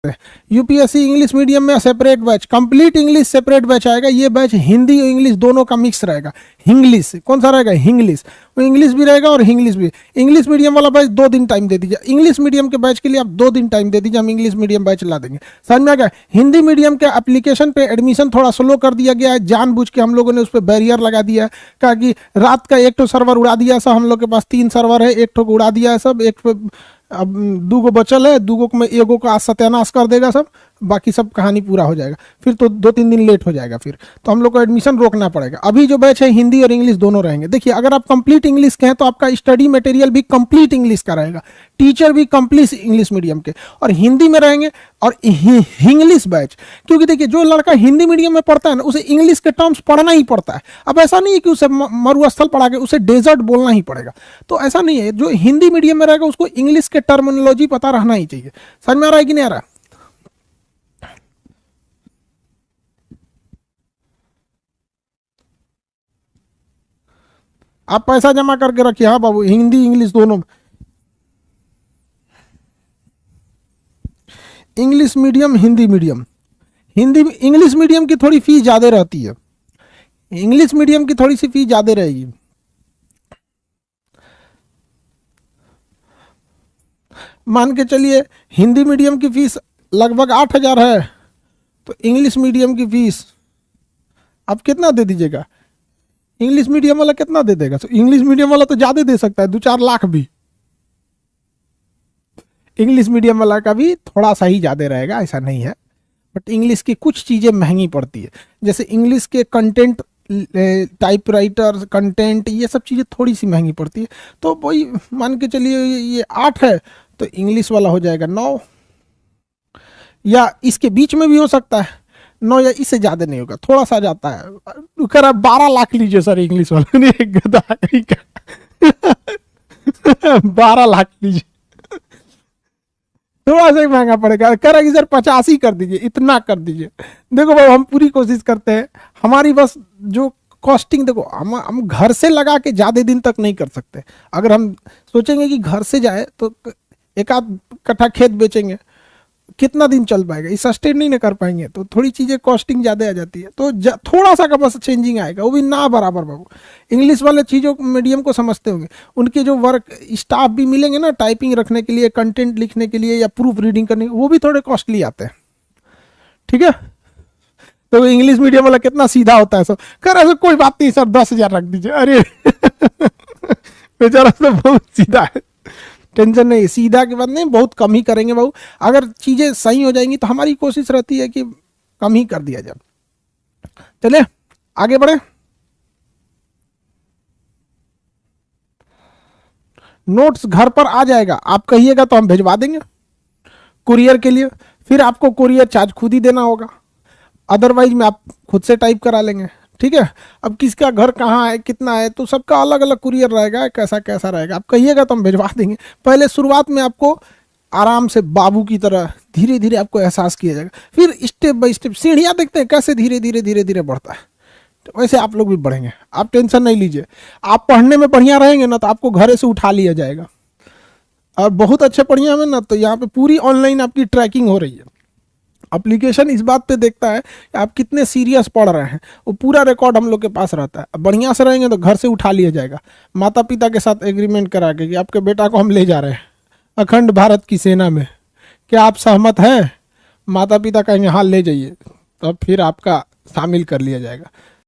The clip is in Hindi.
यूपीएससी इंग्लिश मीडियम में separate batch, complete English separate batch आएगा। ये बैच हिंदी और इंग्लिश दोनों का मिक्स रहेगा। इंग्लिश कौन सा रहेगा? इंग्लिश, वो इंग्लिश भी रहेगा और इंग्लिश भी। इंग्लिश मीडियम वाला बैच 2 दिन टाइम दे दीजिए, इंग्लिश मीडियम के बैच के लिए आप 2 दिन टाइम दे दीजिए, हम इंग्लिश मीडियम बैच ला देंगे। समझ में आ गया? हिंदी मीडियम के एप्लीकेशन पे एडमिशन थोड़ा स्लो कर दिया गया है, जानबूझ के हम लोगों ने उस पर बैरियर लगा दिया है, कहा कि रात का एक तो सर्वर उड़ा दिया सब, हम लोग के पास 3 सर्वर है, एक ठो उड़ा दिया है सब, एक अब 2 बचल है, 2 में एगो का आज सत्यानाश कर देगा सब, बाकी सब कहानी पूरा हो जाएगा, फिर तो 2-3 दिन लेट हो जाएगा, फिर तो हम लोग को एडमिशन रोकना पड़ेगा। अभी जो बैच है हिंदी और इंग्लिश दोनों रहेंगे। देखिए अगर आप कंप्लीट इंग्लिश के हैं तो आपका स्टडी मटेरियल भी कंप्लीट इंग्लिश का रहेगा, टीचर भी कंप्लीट इंग्लिश मीडियम के और हिंदी में रहेंगे, और इंग्लिश बैच, क्योंकि देखिए जो लड़का हिंदी मीडियम में पढ़ता है ना उसे इंग्लिश के टर्म्स पढ़ना ही पड़ता है। अब ऐसा नहीं है कि उसे मरुस्थल पढ़ा के उसे डेजर्ट बोलना ही पड़ेगा, तो ऐसा नहीं है। जो हिंदी मीडियम में रहेगा उसको इंग्लिश के टर्मिनोलॉजी पता रहना ही चाहिए। समझ में आ रहा है कि नहीं आ रहा? आप पैसा जमा करके रखिए। हाँ बाबू, हिंदी इंग्लिश दोनों। English medium Hindi medium, Hindi English medium की थोड़ी फीस ज़्यादा रहती है, इंग्लिश मीडियम की थोड़ी सी फीस ज़्यादा रहेगी। मान के चलिए हिंदी मीडियम की फीस लगभग 8,000 है, तो इंग्लिश मीडियम की फीस आप कितना दे दीजिएगा? इंग्लिश मीडियम वाला कितना दे देगा? तो इंग्लिश मीडियम वाला तो ज़्यादा दे सकता है, 2-4 लाख भी। इंग्लिश मीडियम वाला का भी थोड़ा सा ही ज़्यादा रहेगा, ऐसा नहीं है, बट इंग्लिश की कुछ चीज़ें महंगी पड़ती है, जैसे इंग्लिश के कंटेंट, टाइपराइटर कंटेंट, ये सब चीज़ें थोड़ी सी महंगी पड़ती है। तो वही मान के चलिए ये 8 है, तो इंग्लिश वाला हो जाएगा 9, या इसके बीच में भी हो सकता है 9, या इससे ज़्यादा नहीं होगा, थोड़ा सा जाता है। कह रहा 12 लाख लीजिए सर इंग्लिश वाला। नहीं गधा 12 लाख लीजिए, थोड़ा सा ही महंगा पड़ेगा। कह रहा कि सर 85 कर दीजिए, इतना कर दीजिए। देखो भाई हम पूरी कोशिश करते हैं, हमारी बस जो कॉस्टिंग, देखो हम घर से लगा के ज़्यादा दिन तक नहीं कर सकते। अगर हम सोचेंगे कि घर से जाए तो 1-आध कट्ठा खेत बेचेंगे, कितना दिन चल पाएगा, ये सस्टेन नहीं ना कर पाएंगे, तो थोड़ी चीज़ें कॉस्टिंग ज़्यादा आ जाती है। तो थोड़ा सा का बस चेंजिंग आएगा, वो भी ना बराबर बाबू। इंग्लिश वाले चीज़ों मीडियम को समझते होंगे, उनके जो वर्क स्टाफ भी मिलेंगे ना टाइपिंग रखने के लिए, कंटेंट लिखने के लिए या प्रूफ रीडिंग करने के, वो भी थोड़े कॉस्टली आते हैं। ठीक है, तो इंग्लिश मीडियम वाला कितना सीधा होता है सब। कर ऐसा कोई बात नहीं सर 10,000 रख दीजिए। अरे बेचारा तो बहुत सीधा है, टेंशन नहीं, सीधा के बाद नहीं, बहुत कम ही करेंगे बाबू। अगर चीज़ें सही हो जाएंगी तो हमारी कोशिश रहती है कि कम ही कर दिया जाए। चलिए आगे बढ़े। नोट्स घर पर आ जाएगा, आप कहिएगा तो हम भिजवा देंगे कुरियर के लिए, फिर आपको कुरियर चार्ज खुद ही देना होगा, अदरवाइज में आप खुद से टाइप करा लेंगे। ठीक है, अब किसका घर कहाँ है, कितना है, तो सबका अलग अलग कुरियर रहेगा, कैसा कैसा रहेगा, आप कहिएगा तो हम भिजवा देंगे। पहले शुरुआत में आपको आराम से बाबू की तरह धीरे धीरे आपको एहसास किया जाएगा, फिर स्टेप बाय स्टेप सीढ़ियाँ देखते हैं कैसे धीरे धीरे धीरे धीरे बढ़ता है, तो वैसे आप लोग भी बढ़ेंगे, आप टेंशन नहीं लीजिए। आप पढ़ने में बढ़िया रहेंगे ना तो आपको घरे से उठा लिया जाएगा, और बहुत अच्छे बढ़िया में ना तो यहाँ पे पूरी ऑनलाइन आपकी ट्रैकिंग हो रही है। एप्लीकेशन इस बात पे देखता है कि आप कितने सीरियस पढ़ रहे हैं, वो पूरा रिकॉर्ड हम लोग के पास रहता है। अब बढ़िया से रहेंगे तो घर से उठा लिया जाएगा, माता पिता के साथ एग्रीमेंट करा के कि आपके बेटा को हम ले जा रहे हैं अखंड भारत की सेना में, क्या आप सहमत हैं? माता पिता कहेंगे हाँ ले जाइए, तो फिर आपका शामिल कर लिया जाएगा।